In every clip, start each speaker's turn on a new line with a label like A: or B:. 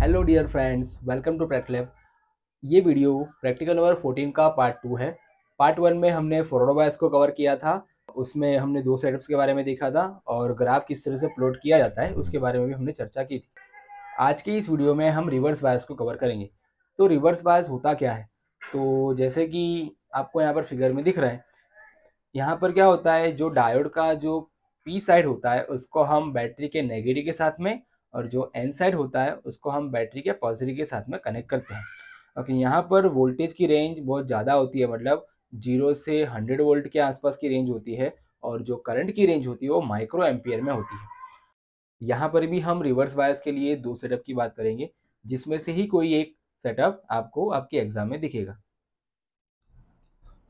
A: Hello dear friends, welcome to Practilab. ये video practical number 14 का part 2 है। Part 1 में हमने फॉरवर्ड बायस को कवर किया था। उसमें हमने दो सेटअप्स के बारे में देखा था और ग्राफ किस तरह से प्लॉट किया जाता है उसके बारे में भी हमने चर्चा की थी। आज की इस वीडियो में हम रिवर्स बायस को कवर करेंगे। तो रिवर्स बायस होता क्या है? तो जैसे कि आपको यहाँ पर फिगर में दिख रहा है, यहाँ पर क्या होता है, जो डायोड का जो पी साइड होता है उसको हम बैटरी के नेगेटिव के साथ में, और जो एन साइड होता है उसको हम बैटरी के पॉजिटिव के साथ में कनेक्ट करते हैं। ओके, यहाँ पर वोल्टेज की रेंज बहुत ज़्यादा होती है, मतलब 0 से 100 वोल्ट के आसपास की रेंज होती है, और जो करंट की रेंज होती है वो माइक्रो एम्पियर में होती है। यहाँ पर भी हम रिवर्स बायस के लिए दो सेटअप की बात करेंगे, जिसमें से ही कोई एक सेटअप आपको आपके एग्जाम में दिखेगा।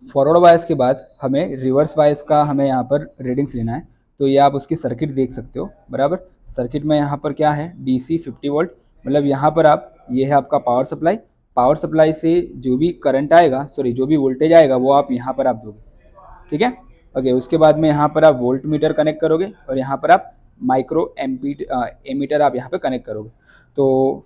A: फॉरवर्ड बायस के बाद हमें रिवर्स बायस का हमें यहाँ पर रीडिंग्स लेना है। तो ये आप उसकी सर्किट देख सकते हो बराबर। सर्किट में यहाँ पर क्या है, डीसी 50 वोल्ट, मतलब यहाँ पर आप, ये है आपका पावर सप्लाई। पावर सप्लाई से जो भी करंट आएगा, सॉरी जो भी वोल्टेज आएगा वो आप यहाँ पर आप दोगे, ठीक है। ओके, उसके बाद में यहाँ पर आप वोल्ट मीटर कनेक्ट करोगे और यहाँ पर आप माइक्रो एमीटर आप यहाँ पर कनेक्ट करोगे। तो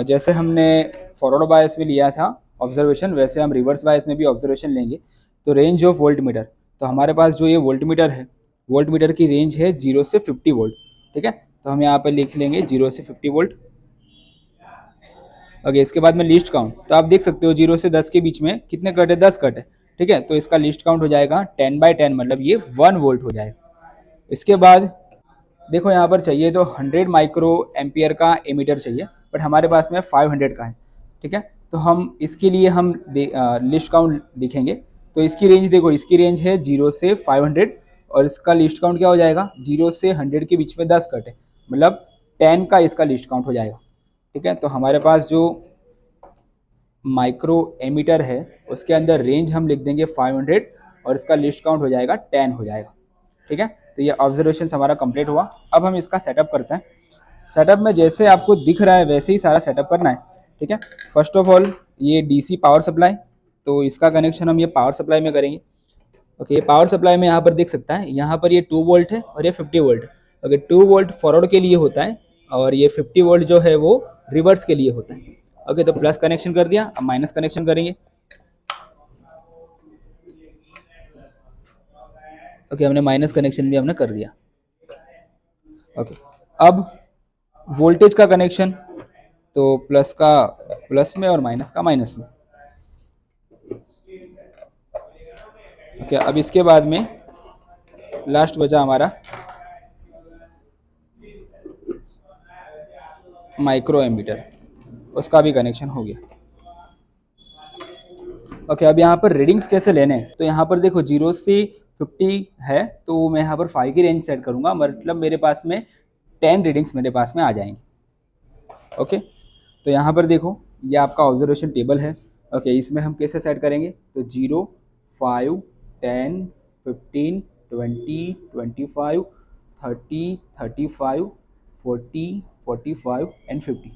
A: जैसे हमने फॉरवर्ड बायस में लिया था ऑब्जर्वेशन, वैसे हम रिवर्स बायस में भी ऑब्जर्वेशन लेंगे। तो रेंज ऑफ वोल्ट मीटर, तो हमारे पास जो ये वोल्ट मीटर है, वोल्ट मीटर की रेंज है 0 से 50 वोल्ट, ठीक है। तो हम यहाँ पर लिख लेंगे 0 से 50 वोल्ट। ओके, इसके बाद में लिस्ट काउंट, तो आप देख सकते हो 0 से 10 के बीच में कितने कट है, 10 कट है, ठीक है। तो इसका लिस्ट काउंट हो जाएगा 10/10, मतलब ये 1 वोल्ट हो जाएगा। इसके बाद देखो यहाँ पर चाहिए तो 100 माइक्रो एम्पियर का एमीटर चाहिए, बट हमारे पास में 500 का है, ठीक है। तो हम इसके लिए हम लिस्ट काउंट लिखेंगे। तो इसकी रेंज देखो, इसकी रेंज है 0 से 500, और इसका लिस्ट काउंट क्या हो जाएगा, 0 से 100 के बीच में 10 कट है, मतलब 10 का इसका लिस्ट काउंट हो जाएगा, ठीक है। तो हमारे पास जो माइक्रो एमीटर है उसके अंदर रेंज हम लिख देंगे 500, और इसका लिस्ट काउंट हो जाएगा 10 हो जाएगा, ठीक है। तो ये ऑब्जर्वेशन हमारा कंप्लीट हुआ। अब हम इसका सेटअप करते हैं। सेटअप में जैसे आपको दिख रहा है वैसे ही सारा सेटअप करना है, ठीक है। फर्स्ट ऑफ ऑल ये डीसी पावर सप्लाई, तो इसका कनेक्शन हम ये पावर सप्लाई में करेंगे। ओके, पावर सप्लाई में यहाँ पर देख सकता है, यहाँ पर ये 2 वोल्ट है और ये 50 वोल्ट है। ओके, 2 वोल्ट फॉरवर्ड के लिए होता है और ये 50 वोल्ट जो है वो रिवर्स के लिए होता है। ओके, तो प्लस कनेक्शन कर दिया, अब माइनस कनेक्शन करेंगे। ओके, हमने माइनस कनेक्शन भी हमने कर दिया। ओके, अब वोल्टेज का कनेक्शन, तो प्लस का प्लस में और माइनस का माइनस में। ओके, अब इसके बाद में लास्ट बचा हमारा माइक्रो एमीटर, उसका भी कनेक्शन हो गया। ओके, अब यहाँ पर रीडिंग्स कैसे लेने हैं, तो यहाँ पर देखो 0 से 50 है, तो मैं यहाँ पर 5 की रेंज सेट करूँगा, मतलब मेरे पास में 10 रीडिंग्स मेरे पास में आ जाएंगे। ओके, तो यहाँ पर देखो ये आपका ऑब्जर्वेशन टेबल है। ओके, इसमें हम कैसे सेट करेंगे, तो 0, 5, 10, 15, 20, 25, 30, 35, 40, 45 एंड 50।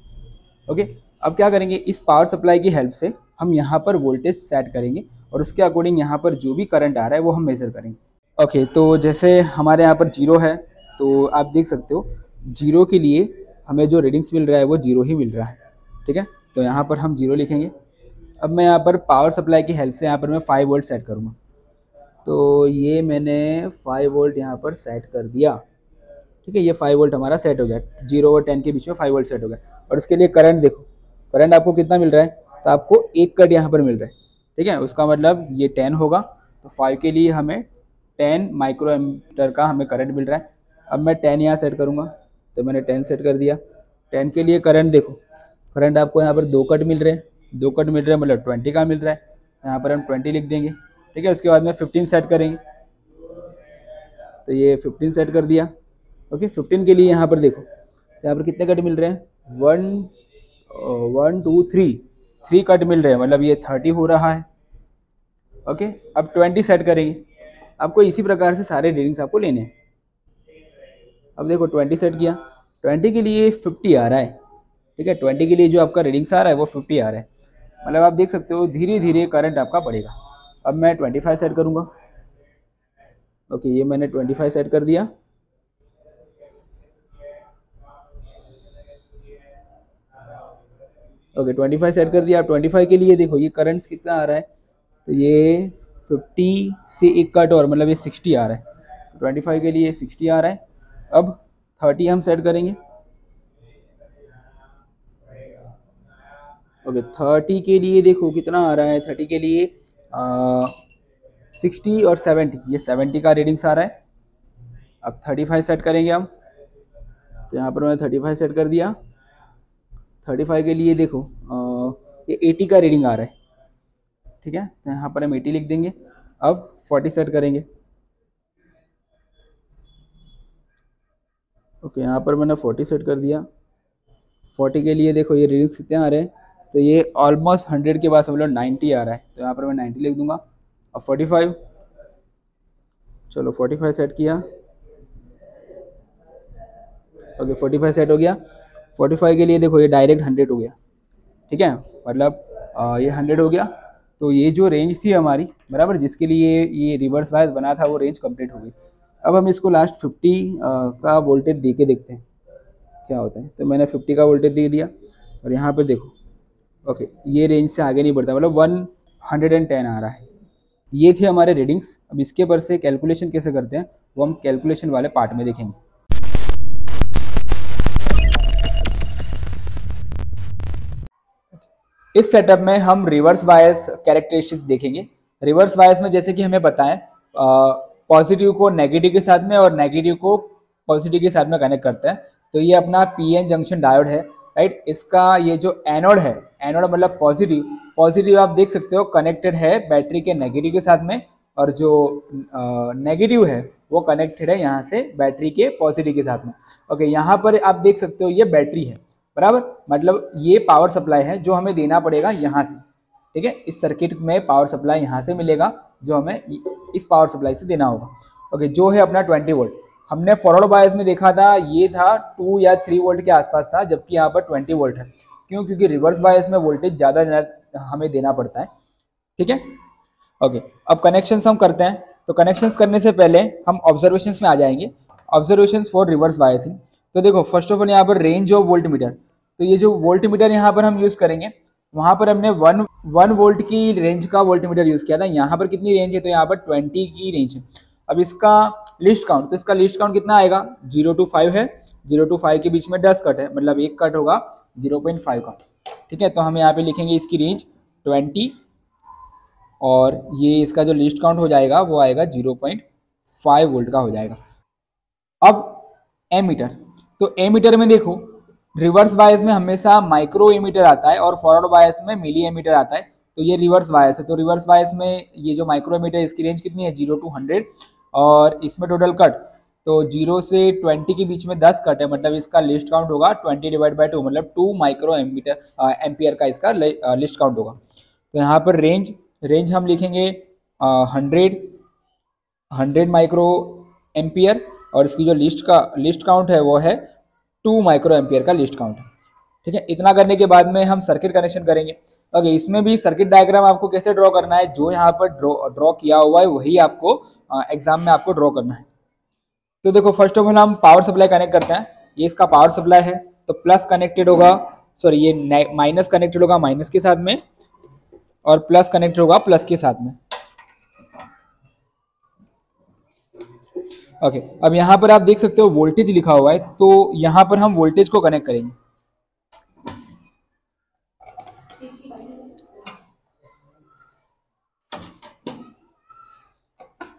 A: ओके, अब क्या करेंगे, इस पावर सप्लाई की हेल्प से हम यहाँ पर वोल्टेज सेट करेंगे और उसके अकॉर्डिंग यहाँ पर जो भी करंट आ रहा है वो हम मेजर करेंगे। ओके, तो जैसे हमारे यहाँ पर 0 है, तो आप देख सकते हो 0 के लिए हमें जो रीडिंग्स मिल रहा है वो 0 ही मिल रहा है, ठीक है। तो यहाँ पर हम 0 लिखेंगे। अब मैं यहाँ पर पावर सप्लाई की हेल्प से यहाँ पर मैं 5 वोल्ट सेट करूँगा। तो ये मैंने 5 वोल्ट यहाँ पर सेट कर दिया, ठीक है। ये 5 वोल्ट हमारा सेट हो गया, 0 और 10 के बीच में 5 वोल्ट सेट हो गया। और इसके लिए करंट देखो, करंट आपको कितना मिल रहा है, तो आपको एक कट यहाँ पर मिल रहा है, ठीक है। उसका मतलब ये 10 होगा, तो 5 के लिए हमें 10 माइक्रो एम्पीयर का हमें करंट मिल रहा है। अब मैं 10 यहाँ सेट करूँगा, तो मैंने 10 सेट कर दिया। 10 के लिए करंट देखो, करंट आपको यहाँ पर 2 कट मिल रहे हैं, 2 कट मिल रहे हैं मतलब 20 का मिल रहा है, यहाँ पर हम 20 लिख देंगे, ठीक है। उसके बाद में 15 सेट करेंगे, तो ये 15 सेट कर दिया। ओके, 15 के लिए यहाँ पर देखो, यहाँ पर कितने कट मिल रहे हैं, 1 2 3 कट मिल रहे हैं, मतलब ये 30 हो रहा है। ओके, अब 20 सेट करेंगे। आपको इसी प्रकार से सारे रीडिंग्स आपको लेने हैं। अब देखो 20 सेट किया, 20 के लिए 50 आ रहा है, ठीक है। 20 के लिए जो आपका रीडिंग्स आ रहा है वो 50 आ रहा है, मतलब आप देख सकते हो धीरे धीरे करंट आपका बढ़ेगा। अब मैं 25 सेट करूँगा। ओके, ये मैंने 25 सेट कर दिया। ओके 25 सेट कर दिया। अब 25 के लिए देखो ये करंट्स कितना आ रहा है, तो ये 50 से एक कट और मतलब ये 60 आ रहा है। 25 के लिए 60 आ रहा है। अब 30 हम सेट करेंगे। ओके 30 के लिए देखो कितना आ रहा है, 30 के लिए 60 और 70, ये 70 का रीडिंग्स आ रहा है। अब 35 सेट करेंगे हम, तो यहाँ पर मैंने 35 सेट कर दिया। 35 के लिए देखो ये 80 का रीडिंग आ रहा है, ठीक है, तो यहाँ पर हम 80 लिख देंगे। अब 40 सेट करेंगे। ओके यहाँ पर मैंने 40 सेट कर दिया। 40 के लिए देखो ये रीडिंग्स कितने आ रहे हैं, तो ये ऑलमोस्ट 100 के पास मतलब 90 आ रहा है, तो यहाँ पर मैं 90 लिख दूंगा। अब 45, चलो 45 सेट किया। ओके 45 सेट हो गया। 45 के लिए देखो ये डायरेक्ट 100 हो गया, ठीक है, मतलब ये 100 हो गया। तो ये जो रेंज थी हमारी बराबर, जिसके लिए ये रिवर्स बायस बना था, वो रेंज कंप्लीट हो गई। अब हम इसको लास्ट 50 का वोल्टेज दे के देखते हैं क्या होता है। तो मैंने 50 का वोल्टेज दे दिया और यहाँ पर देखो ओके ये रेंज से आगे नहीं बढ़ता, मतलब 110 आ रहा है। ये थे हमारे रीडिंग्स। अब इसके पर से कैलकुलेशन कैसे करते हैं वो हम कैलकुलेशन वाले पार्ट में देखेंगे। इस सेटअप में हम रिवर्स बायस कैरेक्टरिस्टिक्स देखेंगे। रिवर्स बायस में जैसे कि हमें बताएं पॉजिटिव को नेगेटिव के साथ में और नेगेटिव को पॉजिटिव के साथ में कनेक्ट करता है। तो ये अपना पीएन जंक्शन डायोड है, राइट। इसका ये जो एनोड है, एनोड मतलब पॉजिटिव, पॉजिटिव आप देख सकते हो कनेक्टेड है बैटरी के नेगेटिव के साथ में, और जो नेगेटिव है वो कनेक्टेड है यहाँ से बैटरी के पॉजिटिव के साथ में। ओके यहाँ पर आप देख सकते हो ये बैटरी है बराबर, मतलब ये पावर सप्लाई है जो हमें देना पड़ेगा यहाँ से, ठीक है। इस सर्किट में पावर सप्लाई यहाँ से मिलेगा जो हमें इस पावर सप्लाई से देना होगा। ओके जो है अपना 20 वोल्ट। हमने फॉरवर्ड बायस में देखा था ये था 2 या 3 वोल्ट के आसपास था, जबकि यहाँ पर 20 वोल्ट है। क्यों? क्योंकि रिवर्स बायस में वोल्टेज ज़्यादा हमें देना पड़ता है, ठीक है। ओके अब कनेक्शंस हम करते हैं। तो कनेक्शंस करने से पहले हम ऑब्जर्वेशंस में आ जाएंगे। Observations for reverse biasing. तो देखो फर्स्ट ऑफ ऑल यहाँ पर रेंज ऑफ वोल्ट मीटर, तो ये जो वोल्ट मीटर यहाँ पर हम यूज़ करेंगे, वहाँ पर हमने वन वोल्ट की रेंज का वोल्ट मीटर यूज़ किया था। यहाँ पर कितनी रेंज है, तो यहाँ पर 20 की रेंज है। अब इसका लिस्ट काउंट, तो इसका लिस्ट काउंट कितना आएगा, 0 to 5 है। 0 to 5 के बीच में 10 कट है, मतलब एक कट होगा 0.5 का, ठीक है। तो हम यहाँ पे लिखेंगे इसकी रेंज 20 और ये इसका जो लिस्ट काउंट हो जाएगा वो आएगा 0.5 वोल्ट का हो जाएगा। अब एमीटर, तो एमीटर में देखो रिवर्स बायस में हमेशा माइक्रो एमीटर आता है और फॉरवर्ड बायस में मिली एमीटर आता है। तो ये रिवर्स बायस है, तो रिवर्स बायस में ये जो माइक्रो एमीटर इसकी रेंज कितनी है, 0 to 100, और इसमें टोटल कट, तो 0 से 20 के बीच में 10 कट है, मतलब इसका लिस्ट काउंट होगा 20 डिवाइड बाई 2, मतलब 2 माइक्रो एम्पियर का इसका लिस्ट काउंट होगा। तो यहाँ पर रेंज हम लिखेंगे 100 माइक्रो एम्पियर, और इसकी जो लिस्ट काउंट है वो है 2 माइक्रो एम्पियर का लिस्ट काउंट है, ठीक है। इतना करने के बाद में हम सर्किट कनेक्शन करेंगे। ओके इसमें भी सर्किट डायग्राम आपको कैसे ड्रॉ करना है, जो यहाँ पर ड्रॉ किया हुआ है वही आपको एग्जाम में आपको ड्रॉ करना है। तो देखो फर्स्ट ऑफ ऑल हम पावर सप्लाई कनेक्ट करते हैं। ये इसका पावर सप्लाई है, तो प्लस कनेक्टेड होगा, सॉरी ये माइनस कनेक्टेड होगा माइनस के साथ में, और प्लस कनेक्टेड होगा प्लस के साथ में। ओके अब यहाँ पर आप देख सकते हो वोल्टेज लिखा हुआ है, तो यहाँ पर हम वोल्टेज को कनेक्ट करेंगे।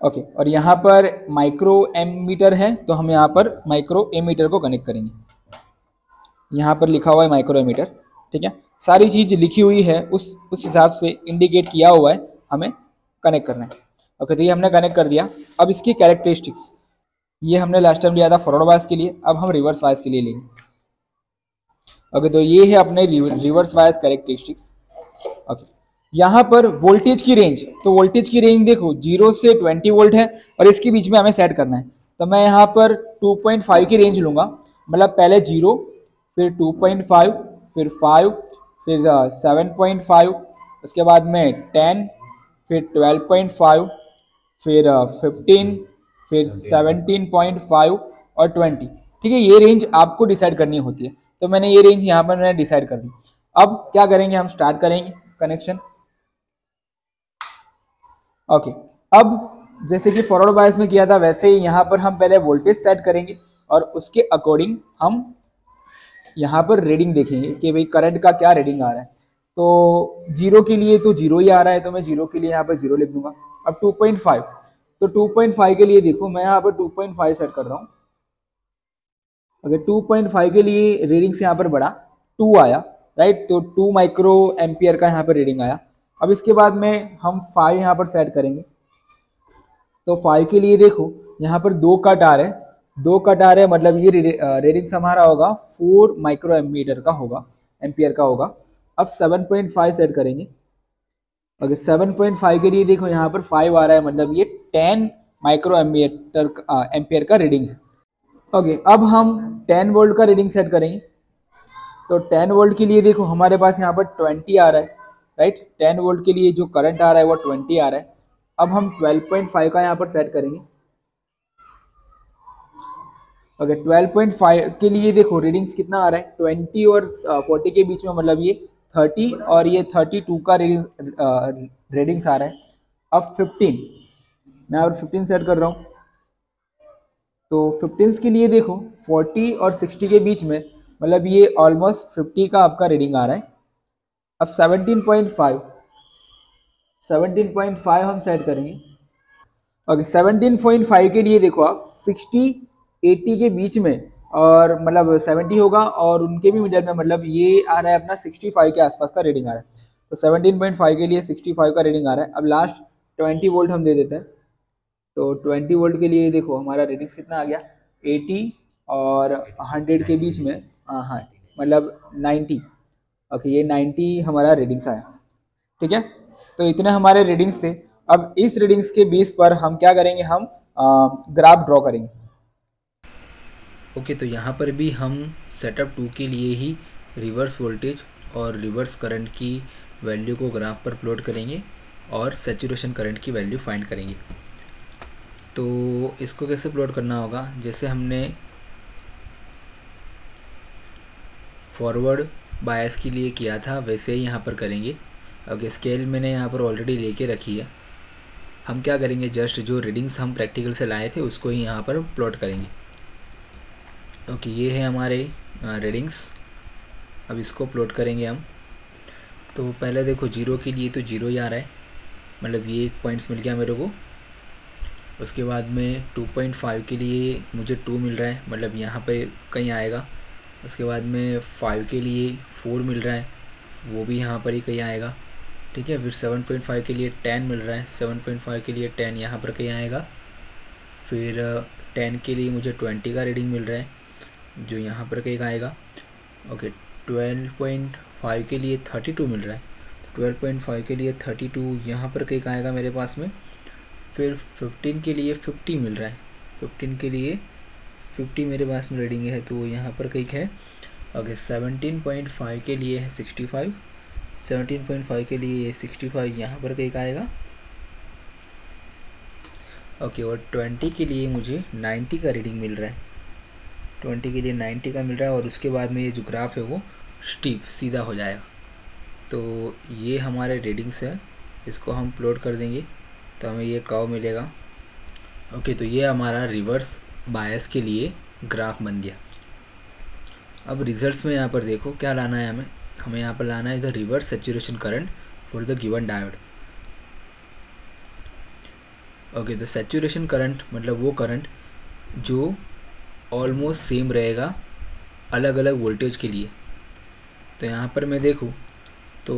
A: ओके और यहाँ पर माइक्रो एमीटर है, तो हम यहाँ पर माइक्रो एमीटर को कनेक्ट करेंगे। यहाँ पर लिखा हुआ है माइक्रो एमीटर, ठीक है। सारी चीज़ लिखी हुई है, उस हिसाब से इंडिकेट किया हुआ है, हमें कनेक्ट करना है। ओके तो ये हमने कनेक्ट कर दिया। अब इसकी कैरेक्टरिस्टिक्स, ये हमने लास्ट टाइम लिया था फॉरवर्ड बायस के लिए, अब हम रिवर्स बायस के लिए लेंगे। ओके तो ये है अपने रिवर्स बायस कैरेक्टरिस्टिक्स। ओके यहाँ पर वोल्टेज की रेंज, तो वोल्टेज की रेंज देखो 0 से 20 वोल्ट है और इसके बीच में हमें सेट करना है। तो मैं यहाँ पर 2.5 की रेंज लूँगा, मतलब पहले 0, फिर 2.5, फिर 5, फिर 7.5, उसके बाद में 10, फिर 12.5, फिर 15, फिर 17.5 और 20, ठीक है। ये रेंज आपको डिसाइड करनी होती है, तो मैंने ये रेंज यहाँ पर मैंने डिसाइड कर दी। अब क्या करेंगे, हम स्टार्ट करेंगे कनेक्शन। ओके, अब जैसे कि फॉरवर्ड बायस में किया था वैसे ही यहाँ पर हम पहले वोल्टेज सेट करेंगे और उसके अकॉर्डिंग हम यहाँ पर रीडिंग देखेंगे कि भाई करंट का क्या रीडिंग आ रहा है। तो जीरो के लिए तो जीरो ही आ रहा है, तो मैं जीरो के लिए यहाँ पर जीरो लिख दूंगा। अब 2.5, तो 2.5 के लिए देखो मैं यहाँ पर 2.5 सेट कर रहा हूँ। अगर 2.5 के लिए रीडिंग्स यहाँ पर बढ़ा 2 आया, राइट, तो 2 माइक्रो एम्पियर का यहाँ पर रीडिंग आया। अब इसके बाद में हम 5 यहाँ पर सेट करेंगे। तो 5 के लिए देखो यहाँ पर 2 कट आ रहे हैं, 2 कट आ रहे हैं, मतलब ये रीडिंग्स हमारा होगा 4 माइक्रो एमीटर का होगा, एम्पियर का होगा। अब 7.5 सेट करेंगे। अगर 7.5 के लिए देखो यहाँ पर 5 आ रहा है, मतलब ये 10 माइक्रो एम्पियर का रीडिंग है। ओके, अब हम 10 वोल्ट का रीडिंग सेट करेंगे। तो 10 वोल्ट के लिए देखो हमारे पास यहाँ पर 20 आ रहा है, राइट, 10 वोल्ट के लिए जो करंट आ रहा है वो 20 आ रहा है। अब हम 12.5 का यहाँ पर सेट करेंगे। ओके, 12.5 के लिए देखो रीडिंग्स कितना आ रहा है, 20 और 40 के बीच में, मतलब ये 30 और ये 32 का रीडिंग्स आ रहा है। अब 15, मैं यहाँ पर 15 सेट कर रहा हूँ। तो 15 के लिए देखो 40 और 60 के बीच में, मतलब ये ऑलमोस्ट 50 का आपका रीडिंग आ रहा है। अब 17.5 हम सेट करेंगे। ओके, 17.5 के लिए देखो आप 60 80 के बीच में, और मतलब 70 होगा और उनके भी मिडल में, मतलब ये आ रहा है अपना 65 के आसपास का रीडिंग आ रहा है। तो 17.5 के लिए 65 का रीडिंग आ रहा है। अब लास्ट 20 वोल्ट हम दे देते हैं। तो 20 वोल्ट के लिए देखो हमारा रीडिंग्स कितना आ गया, 80 और 100 के बीच में, हाँ मतलब 90। ओके, ये 90 हमारा रीडिंग्स आया, ठीक है। तो इतने हमारे रीडिंग्स थे। अब इस रीडिंग्स के बेस पर हम क्या करेंगे, हम ग्राफ ड्रॉ करेंगे।
B: ओके, तो यहाँ पर भी हम सेटअप 2 के लिए ही रिवर्स वोल्टेज और रिवर्स करंट की वैल्यू को ग्राफ पर प्लॉट करेंगे और सैचुरेशन करंट की वैल्यू फाइंड करेंगे। तो इसको कैसे प्लॉट करना होगा, जैसे हमने फॉरवर्ड बायस के लिए किया था वैसे ही यहाँ पर करेंगे। ओके, स्केल मैंने यहाँ पर ऑलरेडी लेके रखी है। हम क्या करेंगे, जस्ट जो रीडिंग्स हम प्रैक्टिकल से लाए थे उसको ही यहाँ पर प्लॉट करेंगे। ओके, ये है हमारे रीडिंग्स। अब इसको प्लॉट करेंगे हम। तो पहले देखो जीरो के लिए तो जीरो ही आ रहा है, मतलब ये एक पॉइंट्स मिल गया मेरे को। उसके बाद में 2.5 के लिए मुझे 2 मिल रहा है, मतलब यहाँ पर कहीं आएगा। उसके बाद में 5 के लिए 4 मिल रहा है, वो भी यहाँ पर ही कहीं आएगा, ठीक है। फिर 7.5 के लिए 10 मिल रहा है, 7.5 के लिए 10 यहाँ पर कहीं आएगा। फिर 10 के लिए मुझे 20 का रीडिंग मिल रहा है, जो यहाँ पर कहीं आएगा। ओके, 12.5 के लिए 32 मिल रहा है, 12.5 के लिए 32 यहाँ पर कहीं आएगा मेरे पास में। फिर 15 के लिए 50 मिल रहा है, 15 के लिए 50 मेरे पास में रीडिंग है, तो यहाँ पर कहीं है। ओके, 17.5 के लिए है 65, 17.5 के लिए 65 यहाँ पर कहीं आएगा। ओके, और 20 के लिए मुझे 90 का रीडिंग मिल रहा है, 20 के लिए 90 का मिल रहा है। और उसके बाद में ये जो ग्राफ है वो स्टीप सीधा हो जाएगा। तो ये हमारे रीडिंग्स है, इसको हम प्लॉट कर देंगे तो हमें ये कर्व मिलेगा। ओके, तो ये हमारा रिवर्स बायस के लिए ग्राफ बन गया। अब रिजल्ट्स में यहाँ पर देखो क्या लाना है, हमें यहाँ पर लाना है the reverse saturation current for the given diode. Okay, तो सैचुरेशन करंट मतलब वो करंट जो ऑलमोस्ट सेम रहेगा अलग अलग वोल्टेज के लिए। तो यहाँ पर मैं देखूँ तो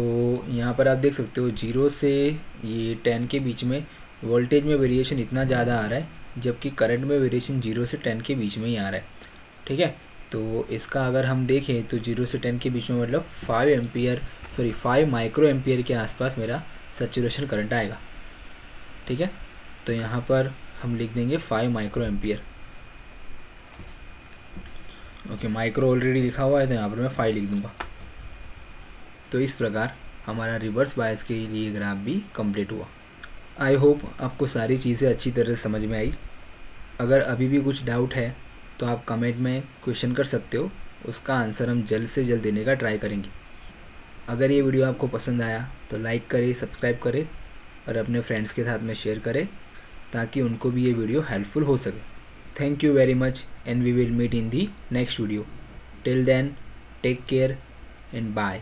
B: यहाँ पर आप देख सकते हो 0 से ये 10 के बीच में वोल्टेज में वेरिएशन इतना ज़्यादा आ रहा है, जबकि करंट में वेरिएशन 0 से 10 के बीच में ही आ रहा है, ठीक है। तो इसका अगर हम देखें तो 0 से 10 के बीच में मतलब 5 माइक्रो एम्पियर के आसपास मेरा सैचुरेशन करंट आएगा, ठीक है। तो यहाँ पर हम लिख देंगे 5 micro ampere. Okay, micro already लिखा हुआ है तो यहाँ पर मैं 5 लिख दूँगा। तो इस प्रकार हमारा रिवर्स बायस के लिए ग्राफ भी कंप्लीट हुआ। आई होप आपको सारी चीज़ें अच्छी तरह से समझ में आई। अगर अभी भी कुछ डाउट है तो आप कमेंट में क्वेश्चन कर सकते हो, उसका आंसर हम जल्द से जल्द देने का ट्राई करेंगे। अगर ये वीडियो आपको पसंद आया तो लाइक करें, सब्सक्राइब करें और अपने फ्रेंड्स के साथ में शेयर करें ताकि उनको भी ये वीडियो हेल्पफुल हो सके। Thank you very much and we will meet in the next video. Till then take care and bye.